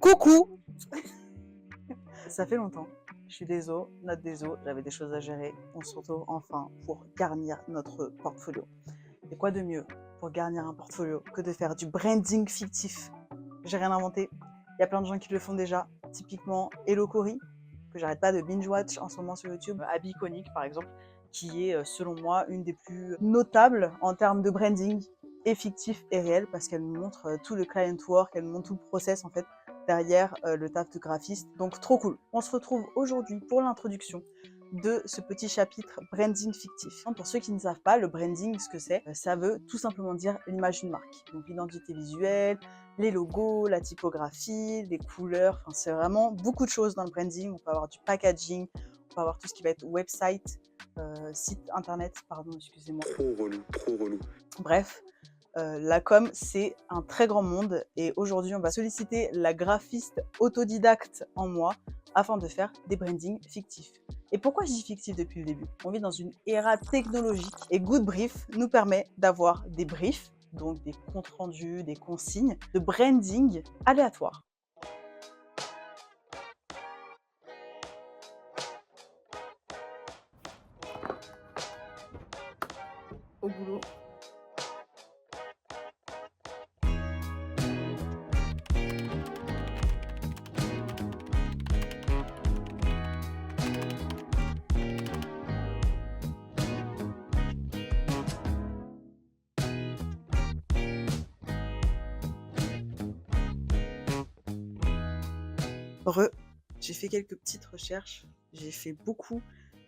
Coucou. Ça fait longtemps. Je suis désolée, note désolée, j'avais des choses à gérer. On se retrouve enfin pour garnir notre portfolio. Et quoi de mieux pour garnir un portfolio que de faire du branding fictif? J'ai rien inventé. Il y a plein de gens qui le font déjà. Typiquement Hello Cory, que j'arrête pas de binge-watch en ce moment sur YouTube. Abby Koenig, par exemple, qui est, selon moi, une des plus notables en termes de branding et fictif et réel, parce qu'elle nous montre tout le client work, elle nous montre tout le process, en fait, derrière le taf de graphiste. Donc, trop cool. On se retrouve aujourd'hui pour l'introduction de ce petit chapitre branding fictif. Pour ceux qui ne savent pas, le branding, ce que c'est, ça veut tout simplement dire l'image d'une marque. Donc l'identité visuelle, les logos, la typographie, les couleurs, enfin c'est vraiment beaucoup de choses dans le branding. On peut avoir du packaging, on peut avoir tout ce qui va être website, site internet, pardon, excusez-moi. Trop relou, trop relou. Bref, la com, c'est un très grand monde et aujourd'hui, on va solliciter la graphiste autodidacte en moi afin de faire des brandings fictifs. Et pourquoi je dis fictif depuis le début? On vit dans une ère technologique et Goodbrief nous permet d'avoir des briefs, donc des comptes rendus, des consignes de branding aléatoires. Au boulot. J'ai fait quelques petites recherches, j'ai fait beaucoup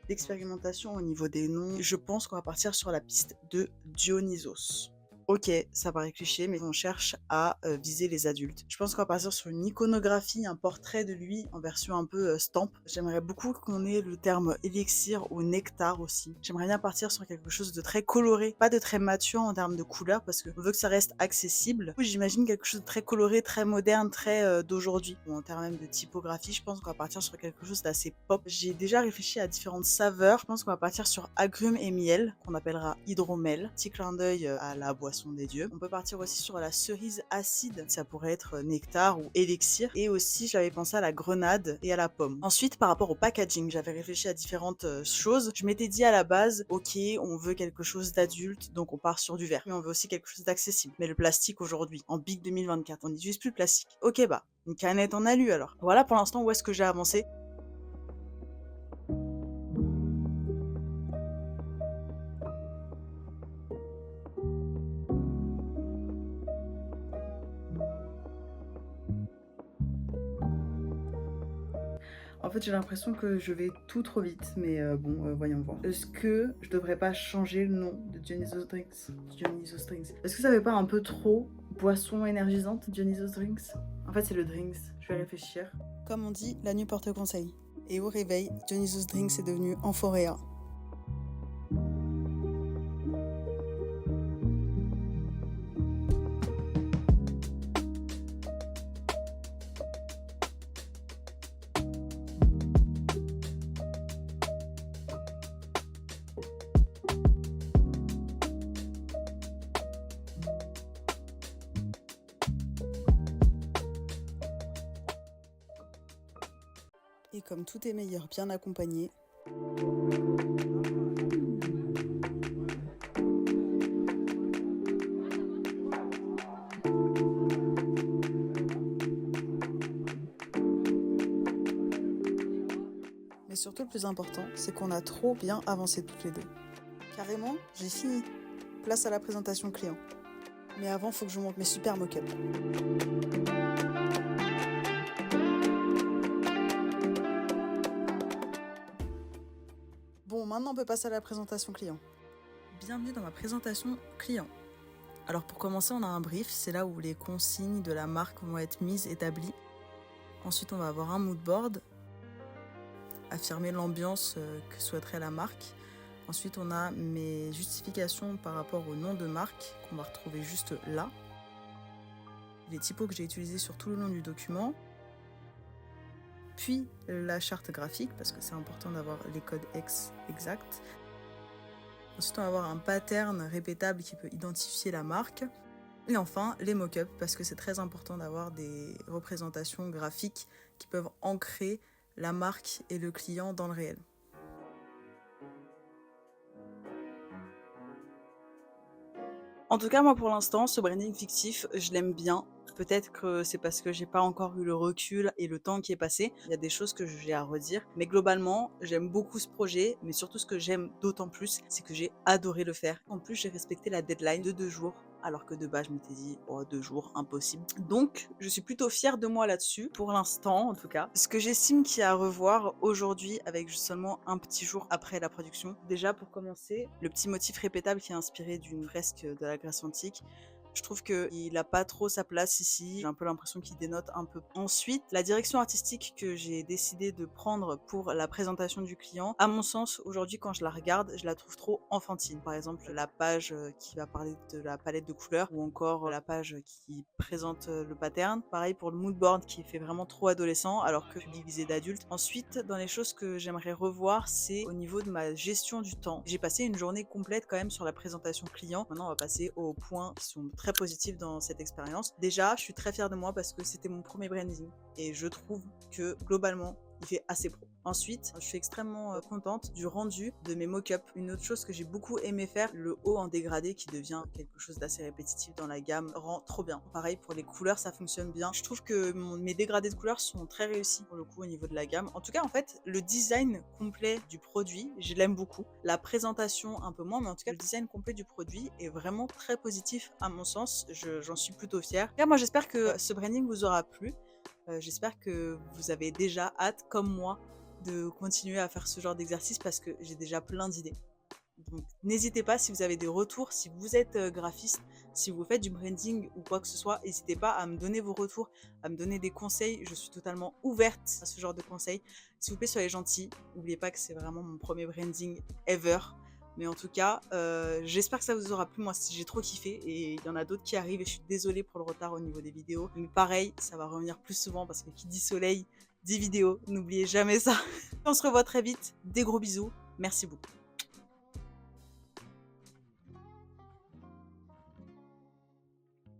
d'expérimentation au niveau des noms. Je pense qu'on va partir sur la piste de Dionysos. Ok, ça paraît cliché, mais on cherche à viser les adultes. Je pense qu'on va partir sur une iconographie, un portrait de lui en version un peu stamp. J'aimerais beaucoup qu'on ait le terme élixir ou nectar aussi. J'aimerais bien partir sur quelque chose de très coloré, pas de très mature en termes de couleurs, parce qu'on veut que ça reste accessible. J'imagine quelque chose de très coloré, très moderne, très d'aujourd'hui. Bon, en termes même de typographie, je pense qu'on va partir sur quelque chose d'assez pop. J'ai déjà réfléchi à différentes saveurs. Je pense qu'on va partir sur agrumes et miel, qu'on appellera hydromel. Petit clin d'œil à la boisson des dieux. On peut partir aussi sur la cerise acide, ça pourrait être nectar ou élixir. Et aussi, j'avais pensé à la grenade et à la pomme. Ensuite, par rapport au packaging, j'avais réfléchi à différentes choses. Je m'étais dit à la base, ok, on veut quelque chose d'adulte, donc on part sur du verre. Mais on veut aussi quelque chose d'accessible. Mais le plastique aujourd'hui, en Big 2024, on n'utilise plus le plastique. Ok, bah, une canette en alu alors. Voilà pour l'instant où est-ce que j'ai avancé. En fait, j'ai l'impression que je vais tout trop vite, mais voyons voir. Est-ce que je devrais pas changer le nom de Dionysos Drinks? Dionysos Drinks. Est-ce que ça fait pas un peu trop boisson énergisante, Dionysos Drinks? En fait, c'est le drinks. Je vais réfléchir. Comme on dit, la nuit porte conseil. Et au réveil, Dionysos Drinks est devenu Amphoréa. Et comme tout est meilleur bien accompagné, mais surtout le plus important, c'est qu'on a trop bien avancé toutes les deux. Carrément, j'ai fini. Place à la présentation client. Mais avant, faut que je monte mes super mock-ups. Bon, maintenant on peut passer à la présentation client. Bienvenue dans ma présentation client. Alors pour commencer, on a un brief, c'est là où les consignes de la marque vont être mises, établies. Ensuite, on va avoir un mood board, affirmer l'ambiance que souhaiterait la marque. Ensuite, on a mes justifications par rapport au nom de marque qu'on va retrouver juste là. Les typos que j'ai utilisés sur tout le long du document. Puis la charte graphique, parce que c'est important d'avoir les codes X exacts. Ensuite, on va avoir un pattern répétable qui peut identifier la marque. Et enfin, les mock-ups, parce que c'est très important d'avoir des représentations graphiques qui peuvent ancrer la marque et le client dans le réel. En tout cas, moi, pour l'instant, ce branding fictif, je l'aime bien. Peut-être que c'est parce que j'ai pas encore eu le recul et le temps qui est passé. Il y a des choses que j'ai à redire. Mais globalement, j'aime beaucoup ce projet. Mais surtout, ce que j'aime d'autant plus, c'est que j'ai adoré le faire. En plus, j'ai respecté la deadline de 2 jours. Alors que de base, je m'étais dit, oh, 2 jours, impossible. Donc, je suis plutôt fière de moi là-dessus, pour l'instant en tout cas. Ce que j'estime qu'il y a à revoir aujourd'hui, avec seulement un petit jour après la production. Déjà, pour commencer, le petit motif répétable qui est inspiré d'une fresque de la Grèce antique. Je trouve qu'il n'a pas trop sa place ici. J'ai un peu l'impression qu'il dénote un peu. Ensuite, la direction artistique que j'ai décidé de prendre pour la présentation du client, à mon sens, aujourd'hui, quand je la regarde, je la trouve trop enfantine. Par exemple, la page qui va parler de la palette de couleurs ou encore la page qui présente le pattern. Pareil pour le mood board qui fait vraiment trop adolescent alors que public visé d'adultes. Ensuite, dans les choses que j'aimerais revoir, c'est au niveau de ma gestion du temps. J'ai passé une journée complète quand même sur la présentation client. Maintenant, on va passer aux points qui sont très positifs dans cette expérience. Déjà, je suis très fière de moi parce que c'était mon premier branding et je trouve que globalement, il fait assez pro. Ensuite, je suis extrêmement contente du rendu de mes mock-ups. Une autre chose que j'ai beaucoup aimé faire, le haut en dégradé qui devient quelque chose d'assez répétitif dans la gamme, rend trop bien. Pareil pour les couleurs, ça fonctionne bien. Je trouve que mes dégradés de couleurs sont très réussis pour le coup au niveau de la gamme. En tout cas, en fait, le design complet du produit, je l'aime beaucoup. La présentation un peu moins, mais en tout cas, le design complet du produit est vraiment très positif à mon sens. J'en suis plutôt fière. Et moi, j'espère que ce branding vous aura plu. J'espère que vous avez déjà hâte, comme moi, de continuer à faire ce genre d'exercice parce que j'ai déjà plein d'idées. Donc n'hésitez pas si vous avez des retours, si vous êtes graphiste, si vous faites du branding ou quoi que ce soit, n'hésitez pas à me donner vos retours, à me donner des conseils. Je suis totalement ouverte à ce genre de conseils. S'il vous plaît, soyez gentils. N'oubliez pas que c'est vraiment mon premier branding ever. Mais en tout cas, j'espère que ça vous aura plu. Moi, j'ai trop kiffé et il y en a d'autres qui arrivent et je suis désolée pour le retard au niveau des vidéos. Mais pareil, ça va revenir plus souvent parce que qui dit soleil, dit vidéo. N'oubliez jamais ça. On se revoit très vite. Des gros bisous. Merci beaucoup.